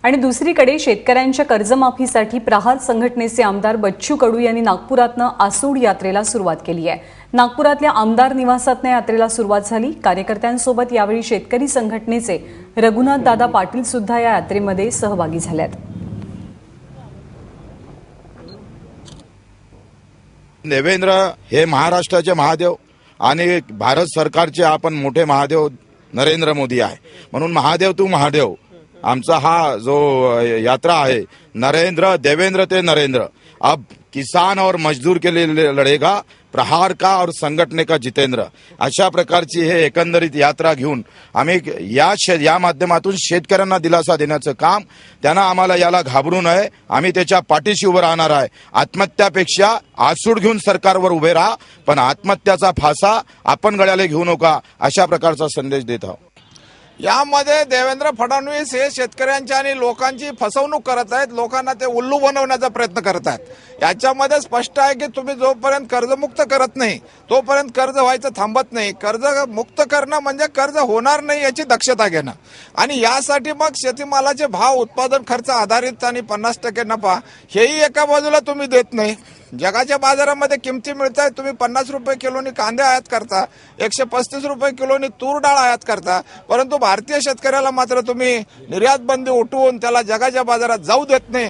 आणि दुसरीकडे शेतकऱ्यांच्या कर्जमाफीसाठी प्रहार संघटनेचे आमदार बच्चू कडू यांनी नागपुरातनं आसूड यात्रेला सुरुवात केली आहे। नागपुरातल्या आमदार निवासातनं यात्रेला सुरुवात झाली। कार्यकर्त्यांसोबत यावेळी शेतकरी संघटनेचे रघुनाथ दादा पाटील सुद्धा या यात्रेमध्ये सहभागी झालेत। देवेंद्र हे महाराष्ट्राचे महादेव आणि भारत सरकारचे आपण मोठे महादेव नरेंद्र मोदी आहे, म्हणून महादेव तू महादेव आमचा हा जो यात्रा आहे नरेंद्र देवेंद्र ते नरेंद्र। अब किसान और मजदूर के लिए लढेगा प्रहार का और संघटने का जितेंद्र, अशा प्रकारची हे एकंदरीत यात्रा घेऊन आम्ही या माध्यमातून शेतकऱ्यांना दिलासा देण्याचं काम, त्यांना आम्हाला याला घाबरू नये, आम्ही त्याच्या पाठीशी उभं राहणार आहे। आत्महत्यापेक्षा आसूड घेऊन सरकारवर उभे राहा, पण आत्महत्याचा फासा आपण गळ्याला घेऊ नका, अशा प्रकारचा संदेश देत आहोत। यामध्ये देवेंद्र फडणवीस हे शेतकऱ्यांची आणि लोकांची फसवणूक करत आहेत, लोकांना ते उल्लू बनवण्याचा प्रयत्न करत आहेत। याच्यामध्ये स्पष्ट आहे की तुम्ही जोपर्यंत कर्जमुक्त करत नाही तोपर्यंत कर्ज व्हायचं थांबत नाही। कर्ज मुक्त करणं म्हणजे कर्ज होणार नाही याची दक्षता घेणं, आणि यासाठी मग शेतीमालाचे भाव, उत्पादन खर्च आधारित आणि 50% नफा हेही एका बाजूला तुम्ही देत नाही। जगाच्या बाजारामध्ये किमती मिळत आहेत, तुम्ही 50 रुपये किलोनी कांदे आयात करता, 135 रुपये किलोनी तूर डाळ आयात करता, परंतु भारतीय शेतकऱ्याला मात्र तुम्ही निर्यात बंदी उठवून त्याला जगाच्या बाजारात जाऊ देत नाही।